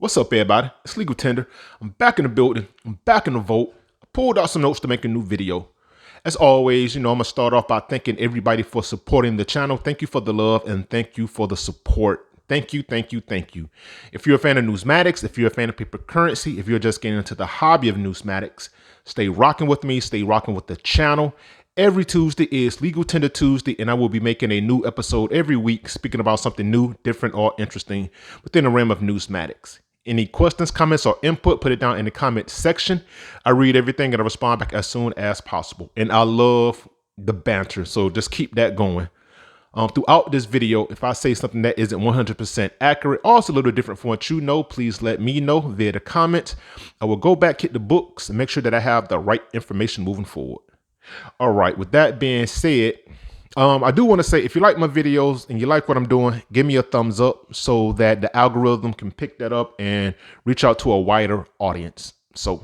What's up, everybody? It's Legal Tender. I'm back in the building. I'm back in the vote. I pulled out some notes to make a new video. As always, I'm going to start off by thanking everybody for supporting the channel. Thank you for the love and thank you for the support. Thank you, thank you, thank you. If you're a fan of numismatics, if you're a fan of paper currency, if you're just getting into the hobby of numismatics, stay rocking with me, stay rocking with the channel. Every Tuesday is Legal Tender Tuesday, and I will be making a new episode every week speaking about something new, different, or interesting within the realm of numismatics. Any questions, comments, or input, put it down in the comment section. I read everything and I respond back as soon as possible. And I love the banter, so just keep that going. Throughout this video, if I say something that isn't 100% accurate, or it's a little different from what you know, please let me know via the comments. I will go back, hit the books, and make sure that I have the right information moving forward. All right, with that being said, I do want to say, if you like my videos and you like what I'm doing, give me a thumbs up so that the algorithm can pick that up and reach out to a wider audience. So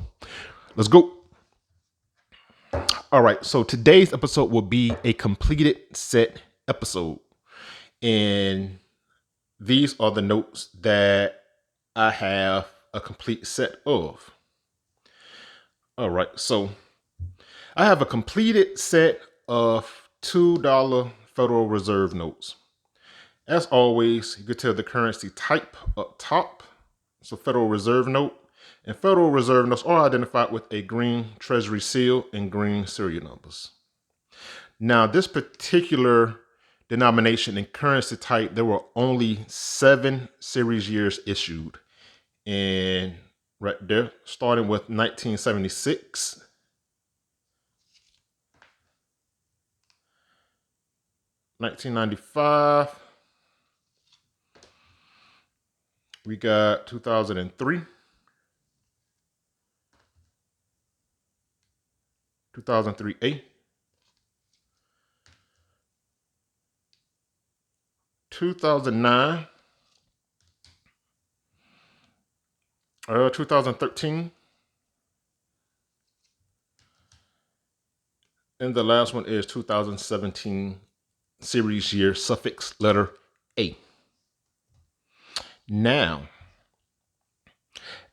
let's go. All right, so today's episode will be a completed set episode. And these are the notes that I have a complete set of. All right, so I have a completed set of $2 Federal Reserve notes. As always, you can tell the currency type up top. So Federal Reserve note, and Federal Reserve notes are identified with a green Treasury seal and green serial numbers. Now, this particular denomination and currency type, there were only 7 series years issued. And right there, starting with 1976. 1995, we got 2003, 2003A, 2009, 2013, and the last one is 2017 series year suffix letter A. Now,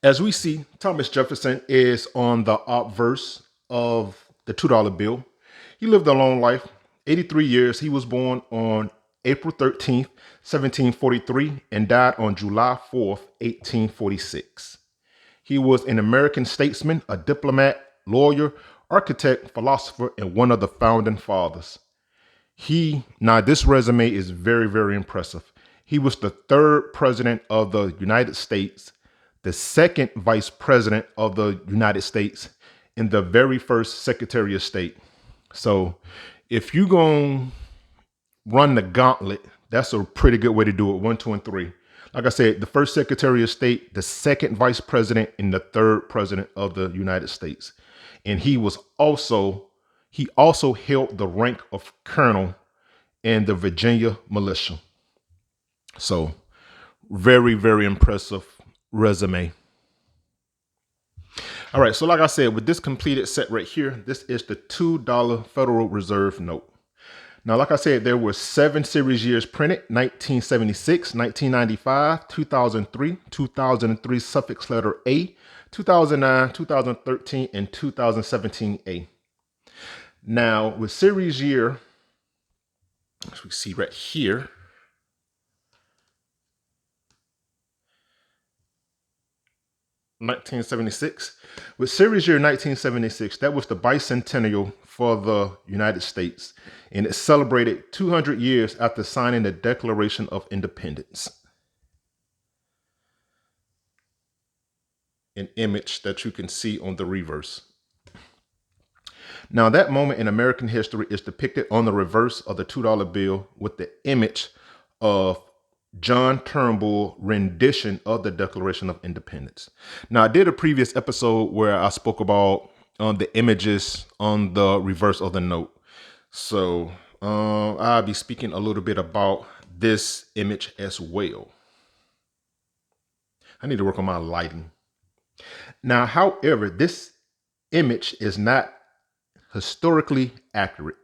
as we see, Thomas Jefferson is on the obverse of the $2 bill. He lived a long life, 83 years. He was born on April 13th, 1743, and died on July 4th, 1846. He was an American statesman, a diplomat, lawyer, architect, philosopher, and one of the founding fathers. Now this resume is very, very impressive. He was the 3rd president of the United States, the 2nd vice president of the United States, and the very first secretary of state. So if you're going to run the gauntlet, that's a pretty good way to do it. 1, 2, and 3. Like I said, the first secretary of state, the 2nd vice president, and the 3rd president of the United States. And he also held the rank of colonel in the Virginia militia. So very, very impressive resume. All right, so like I said, with this completed set right here, this is the $2 Federal Reserve note. Now, like I said, there were 7 series years printed: 1976, 1995, 2003, 2003 suffix letter A, 2009, 2013, and 2017A. Now, with series year, as we see right here, (1976). With series year 1976, that was the bicentennial for the United States, and it celebrated 200 years after signing the Declaration of Independence. An image that you can see on the reverse. Now, that moment in American history is depicted on the reverse of the $2 bill with the image of John Turnbull rendition of the Declaration of Independence. Now, I did a previous episode where I spoke about the images on the reverse of the note. So I'll be speaking a little bit about this image as well. I need to work on my lighting. Now, however, this image is not historically accurate.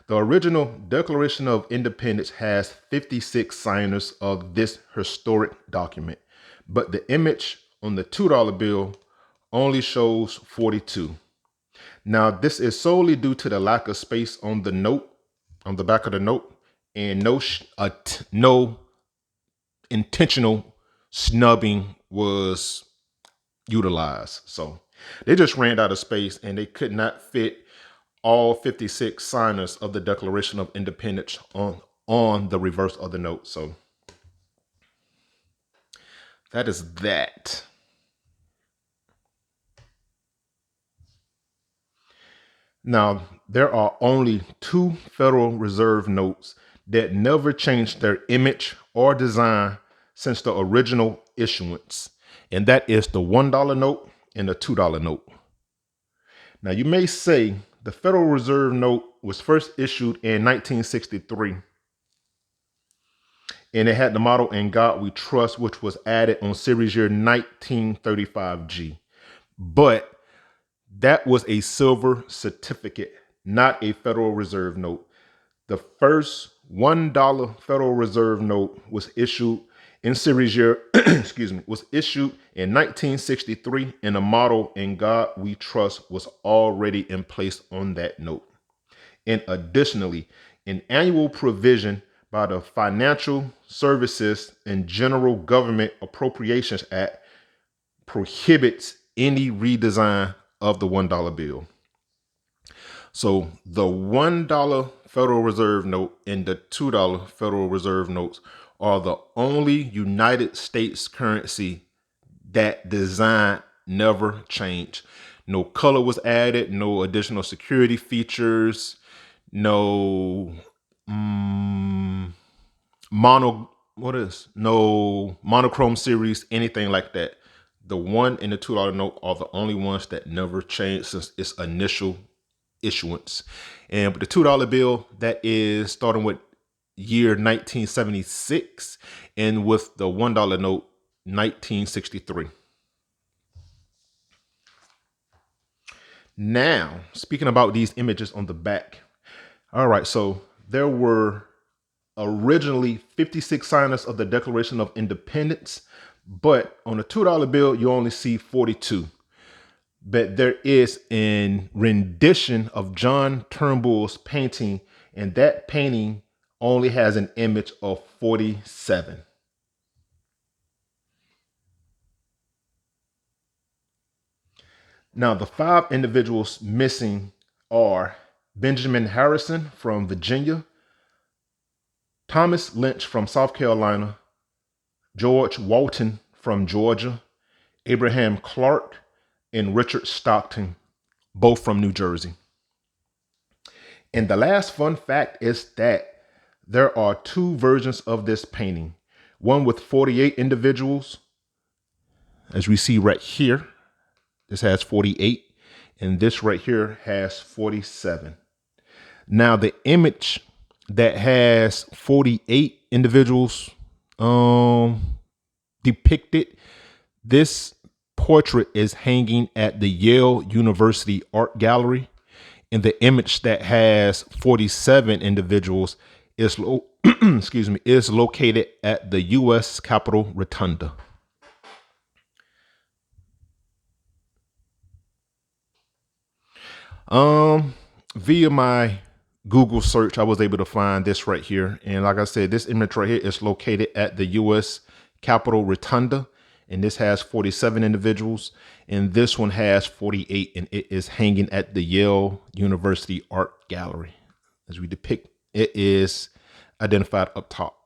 The original Declaration of Independence has 56 signers of this historic document, but the image on the $2 bill only shows 42. Now, this is solely due to the lack of space on the note, on the back of the note, and no intentional snubbing was utilized. So they just ran out of space and they could not fit all 56 signers of the Declaration of Independence on the reverse of the note. So that is that. Now, there are only 2 Federal Reserve notes that never changed their image or design since the original issuance, and that is the $1 note and the $2 note. Now, you may say the Federal Reserve note was first issued in 1963, and it had the motto "In God We Trust," which was added on series year 1935G. But that was a silver certificate, not a Federal Reserve note. The first $1 Federal Reserve note was issued in series year, was issued in 1963, and the motto "In God We Trust" was already in place on that note. And additionally, an annual provision by the Financial Services and General Government Appropriations Act prohibits any redesign of the $1 bill. So the $1 Federal Reserve note and the $2 Federal Reserve notes are the only United States currency that design never changed. No color was added, no additional security features, no no monochrome series, anything like that. The $1 and the $2 note are the only ones that never changed since its initial issuance. And with the $2 bill, that is starting with year 1976, and with the $1 note, 1963. Now, speaking about these images on the back. All right, so there were originally 56 signers of the Declaration of Independence, but on the $2 bill, you only see 42. But there is a rendition of John Turnbull's painting, and that painting only has an image of 47. Now, the 5 individuals missing are Benjamin Harrison from Virginia, Thomas Lynch from South Carolina, George Walton from Georgia, Abraham Clark, and Richard Stockton, both from New Jersey. And the last fun fact is that there are 2 versions of this painting, one with 48 individuals, as we see right here. This has 48, and this right here has 47. Now, the image that has 48 individuals depicted, this portrait is hanging at the Yale University Art Gallery, and the image that has 47 individuals is is located at the U.S. Capitol Rotunda. Via my Google search, I was able to find this right here. And like I said, this image right here is located at the U.S. Capitol Rotunda. And this has 47 individuals. And this one has 48. And it is hanging at the Yale University Art Gallery. As we depict, it is identified up top.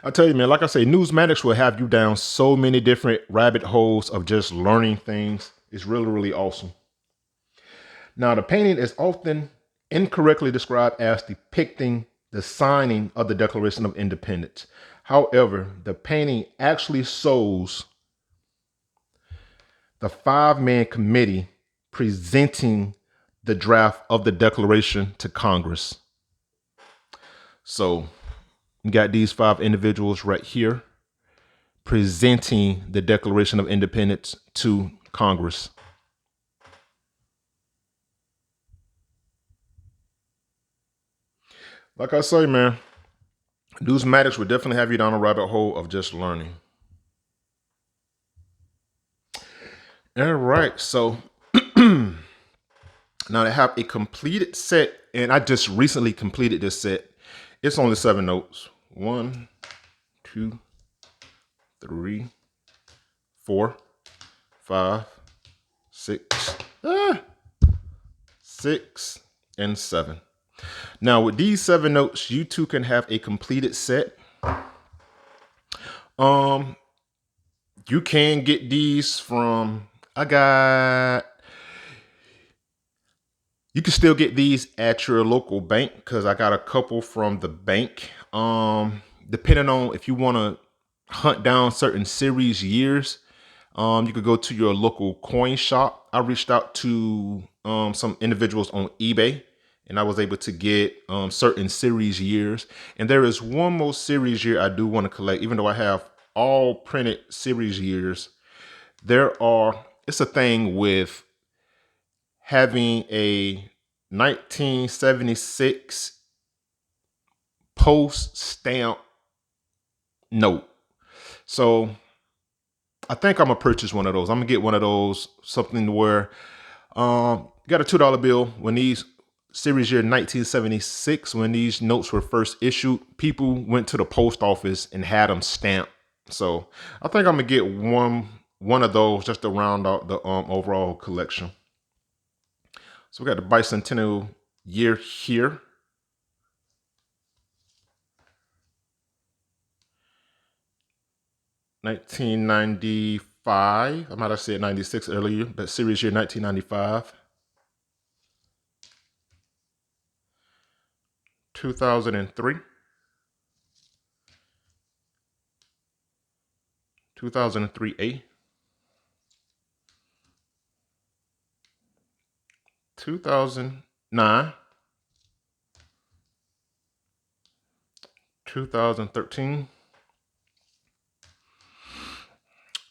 I tell you, man, like I say, Newsmatics will have you down so many different rabbit holes of just learning things. It's really, really awesome. Now, the painting is often incorrectly described as depicting the signing of the Declaration of Independence. However, the painting actually shows the 5-man committee presenting the draft of the Declaration to Congress. So you got these 5 individuals right here presenting the Declaration of Independence to Congress. Like I say, man, Newsmatics would definitely have you down a rabbit hole of just learning. All right, so now I have a completed set, and I just recently completed this set. It's only 7 notes. 1, 2, 3, 4, 5, 6, 6, and 7. Now with these 7 notes, you too can have a completed set. You can get these from, you can still get these at your local bank because I got a couple from the bank. Depending on if you want to hunt down certain series years, you could go to your local coin shop. I reached out to some individuals on eBay, and I was able to get certain series years. And there is one more series year I do want to collect, even though I have all printed series years. It's a thing with having a 1976 post stamp note. So I think I'm gonna purchase one of those. I'm gonna get one of those, something where you got a $2 bill. When these series year 1976, when these notes were first issued, people went to the post office and had them stamped. So I think I'm gonna get one of those just to round out the overall collection. So we got the bicentennial year here. 1995. I might have said 96 earlier, but series year 1995. 2003. 2003A. 2009. 2013.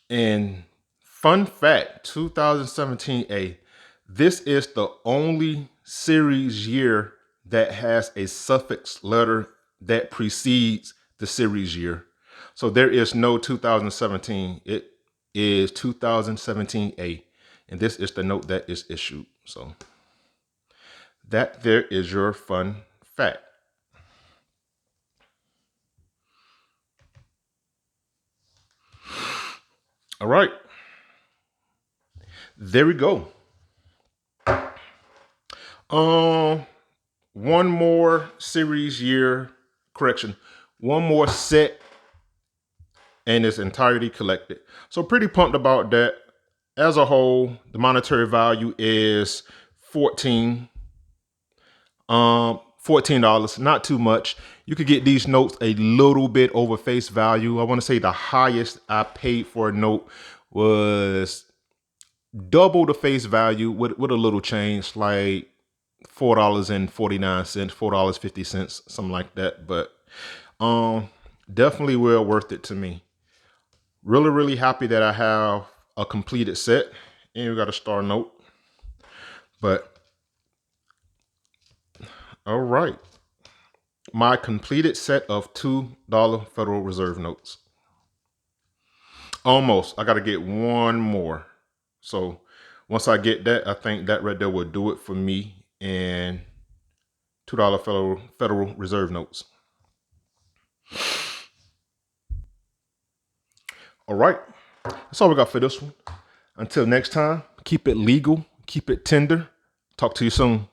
And fun fact, 2017A. This is the only series year that has a suffix letter that precedes the series year. So there is no 2017. It is 2017A. And this is the note that is issued. So that there is your fun fact. All right. There we go. One more series year, correction, one more set and its entirety collected. So pretty pumped about that. As a whole, the monetary value is $14. $14, not too much. You could get these notes a little bit over face value. I want to say the highest I paid for a note was double the face value with a little change, like $4.49, $4.50, something like that. But definitely well worth it to me. Really, really happy that I have a completed set. And we got a star note. But all right. My completed set of $2 Federal Reserve notes. Almost. I got to get one more. So once I get that, I think that right there will do it for me and $2 Federal Reserve notes. All right. That's all we got for this one. Until next time, keep it legal, keep it tender. Talk to you soon.